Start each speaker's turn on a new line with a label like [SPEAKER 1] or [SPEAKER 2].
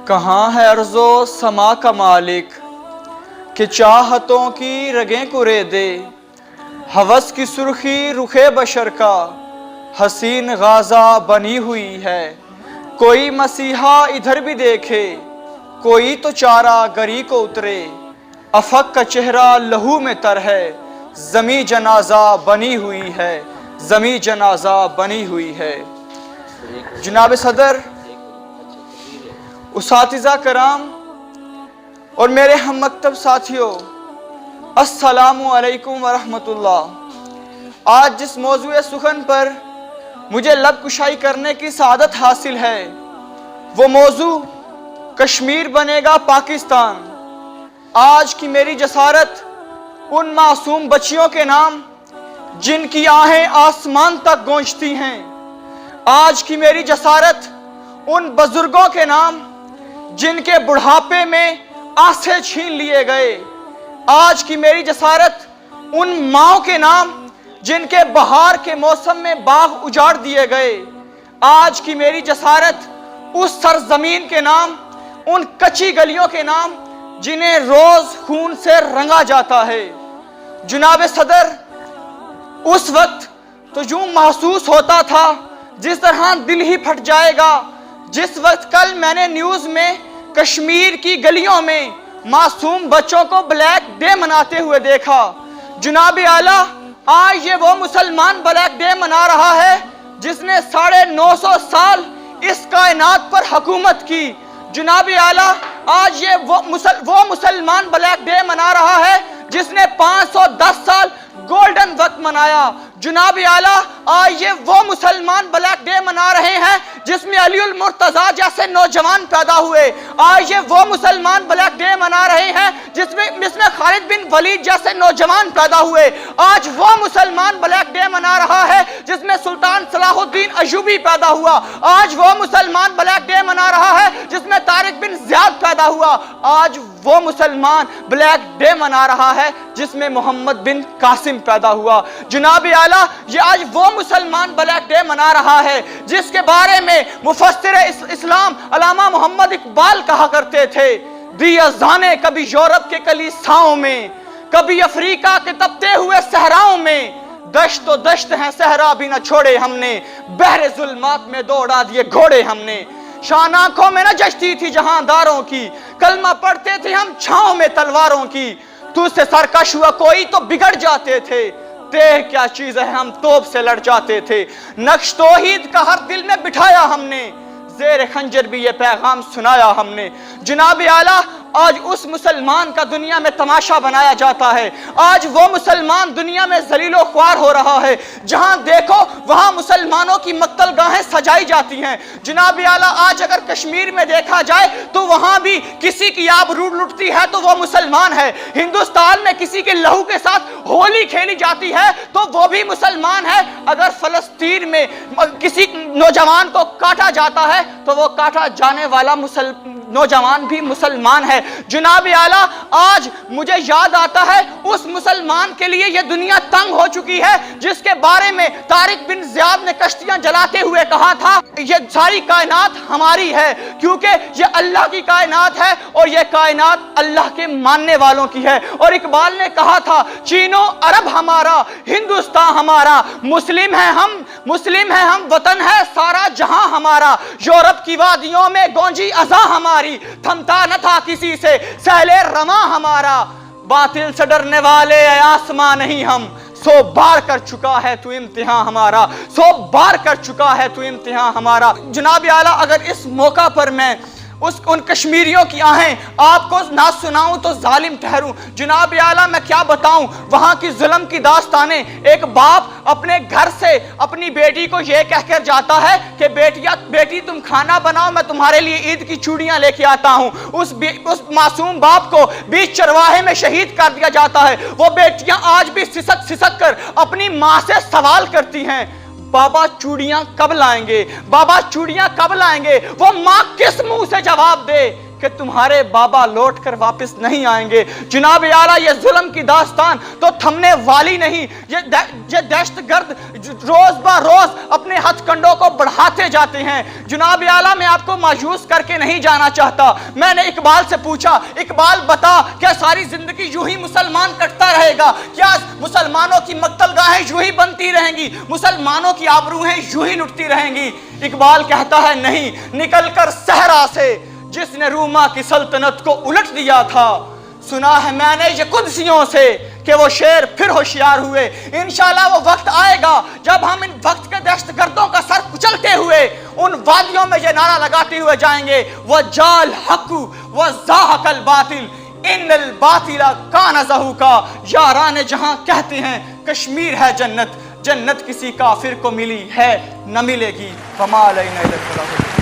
[SPEAKER 1] کہاں ہے ارض و سما کا مالک کہ چاہتوں کی رگیں کرے دے، ہوس کی سرخی رخ بشر کا حسین غازہ بنی ہوئی ہے۔ کوئی مسیحا ادھر بھی دیکھے، کوئی تو چارہ گری کو اترے، افق کا چہرہ لہو میں تر ہے، زمیں جنازہ بنی ہوئی ہے، زمیں جنازہ بنی ہوئی ہے۔ جناب صدر، اساتذہ کرام اور میرے ہم مکتب ساتھیوں، السلام علیکم ورحمۃ اللہ۔ آج جس موضوع سخن پر مجھے لب کشائی کرنے کی سعادت حاصل ہے وہ موضوع کشمیر بنے گا پاکستان۔ آج کی میری جسارت ان معصوم بچیوں کے نام جن کی آہیں آسمان تک گونجتی ہیں، آج کی میری جسارت ان بزرگوں کے نام جن کے بڑھاپے میں آنسیں چھین لیے گئے، آج کی میری جسارت ان ماؤں کے نام جن کے بہار کے موسم میں باغ اجاڑ دیے گئے، آج کی میری جسارت اس سرزمین کے نام، ان کچی گلیوں کے نام جنہیں روز خون سے رنگا جاتا ہے۔ جناب صدر، اس وقت تو یوں محسوس ہوتا تھا جس طرح دل ہی پھٹ جائے گا جس وقت کل میں نے نیوز میں کشمیر کی گلیوں میں معصوم بچوں کو بلیک ڈے مناتے ہوئے دیکھا۔ جناب اعلیٰ، آج یہ وہ مسلمان بلیک ڈے منا رہا ہے جس نے 950 سال اس کائنات پر حکومت کی۔ جناب اعلیٰ، آج یہ وہ مسلمان بلیک ڈے منا رہا ہے جس نے 510 سال گولڈن وقت منایا۔ جناب اعلیٰ، آج یہ وہ مسلمان بلیک ڈے منا رہے ہیں جس میں علی المرتضیٰ جیسے نوجوان پیدا ہوئے۔ آج یہ وہ مسلمان بلیک ڈے منا رہے ہیں جس میں خالد بن ولید جیسے نوجوان پیدا ہوئے۔ آج وہ مسلمان بلیک ڈے منا رہا ہے جس میں سلطان صلاح الدین ایوبی پیدا ہوا۔ آج وہ مسلمان بلیک ڈے منا رہا ہے جس میں طارق بن زیاد پیدا ہوا۔ آج وہ مسلمان بلیک ڈے منا رہا ہے جس میں محمد بن قاسم پیدا ہوا۔ جناب اعلیٰ، یہ آج وہ مسلمان بلیک ڈے منا رہا ہے جس کے بارے میں مفسر اسلام علامہ محمد اقبال کہا کرتے تھے، دی اذانے کبھی یورپ کے کلیساؤں میں، کبھی افریقہ کے تپتے ہوئے صحراؤں میں، دشت و دشت ہیں صحرا بھی نہ چھوڑے ہم نے، بحر ظلمات میں دوڑا دیے گھوڑے ہم نے۔ شان آنکھوں میں نہ جچتی تھی جہانداروں کی، کلمہ پڑھتے تھے ہم چھاؤں میں تلواروں کی، تو سے سرکش ہوا کوئی تو بگڑ جاتے تھے، تیہ کیا چیز ہے ہم توپ سے لڑ جاتے تھے۔ نقش توحید کا ہر دل میں بٹھایا ہم نے، زیر خنجر بھی یہ پیغام سنایا ہم نے۔ جناب اعلیٰ، آج اس مسلمان کا دنیا میں تماشا بنایا جاتا ہے، آج وہ مسلمان دنیا میں ذلیل و خوار ہو رہا ہے، جہاں دیکھو وہاں مسلمانوں کی مقتل گاہیں سجائی جاتی ہیں۔ جناب اعلیٰ، آج اگر کشمیر میں دیکھا جائے تو وہاں بھی کسی کی آبرو لٹتی ہے تو وہ مسلمان ہے، ہندوستان میں کسی کے لہو کے ساتھ ہولی کھیلی جاتی ہے تو وہ بھی مسلمان ہے، اگر فلسطین میں کسی نوجوان کو کاٹا جاتا ہے تو وہ کاٹا جانے والا نوجوان بھی مسلمان ہے۔ جناب اعلیٰ، آج مجھے یاد آتا ہے اس مسلمان کے لیے یہ دنیا تنگ ہو چکی ہے جس کے بارے میں طارق بن زیاد نے کشتیاں جلاتے ہوئے کہا تھا یہ ساری کائنات ہماری ہے، کیونکہ یہ اللہ کی کائنات ہے اور یہ کائنات اللہ کے ماننے والوں کی ہے۔ اور اقبال نے کہا تھا چین و عرب ہمارا، ہندوستان ہمارا، مسلم ہیں ہم، وطن ہے سارا جہاں ہمارا، یورپ کی وادیوں میں گونجی اذاں ہماری، تھمتا نہ تھا کسی سے سہل رواں ہمارا، باطل سے ڈرنے والے آسماں نہیں ہم، 100 بار کر چکا ہے تو امتحان ہمارا، 100 بار کر چکا ہے تو امتحان ہمارا۔ جناب اعلیٰ، اگر اس موقع پر میں ان کشمیریوں کی آہیں آپ کو نہ سناؤں تو ظالم ٹھہروں۔ جناب اعلیٰ، میں کیا بتاؤں وہاں کی ظلم کی داستانیں۔ ایک باپ اپنے گھر سے اپنی بیٹی کو یہ کہہ کر جاتا ہے کہ بیٹی تم کھانا بناؤ، میں تمہارے لیے عید کی چوڑیاں لے کے آتا ہوں۔ اس معصوم باپ کو بیچ چرواہے میں شہید کر دیا جاتا ہے۔ وہ بیٹیاں آج بھی سسک کر اپنی ماں سے سوال کرتی ہیں، بابا چوڑیاں کب لائیں گے، بابا چوڑیاں کب لائیں گے؟ وہ ماں کس منہ سے جواب دے کہ تمہارے بابا لوٹ کر واپس نہیں آئیں گے۔ جناب اعلیٰ یہ ظلم کی داستان تو تھمنے والی نہیں، یہ دہشت گرد روز با روز اپنے ہتھ کنڈوں کو بڑھاتے جاتے ہیں۔ جناب اعلیٰ میں آپ کو مایوس کر کے نہیں جانا چاہتا۔ میں نے اقبال سے پوچھا، اقبال بتا کیا ساری زندگی یوں ہی مسلمان کٹتا رہے گا؟ کیا مسلمانوں کی مقتل گاہیں یوں ہی بنتی رہیں گی؟ مسلمانوں کی آبروہیں یوں ہی لٹتی رہیں گی؟ اقبال کہتا ہے نہیں، نکل کر صحرا سے جس نے روما کی سلطنت کو الٹ دیا تھا، سنا ہے میں نے یہ قدسیوں سے کہ وہ شیر پھر ہوشیار ہوئے۔ انشاءاللہ وہ وقت آئے گا جب ہم ان وقت کے دہشت گردوں کا سر کچلتے ہوئے ان وادیوں میں یہ نعرہ لگاتے ہوئے جائیں گے، وَجَالْ حَقُّ وَزَاحَقَ الْبَاطِلِ اِنَّ الْبَاطِلَ كَانَ زَهُوقًا۔ یاران جہاں کہتے ہیں کشمیر ہے جنت، جنت کسی کافر کو ملی ہے نہ ملے گی۔ فَمَا عَلَيْنَا إِلَّا الْبَلَاغُ۔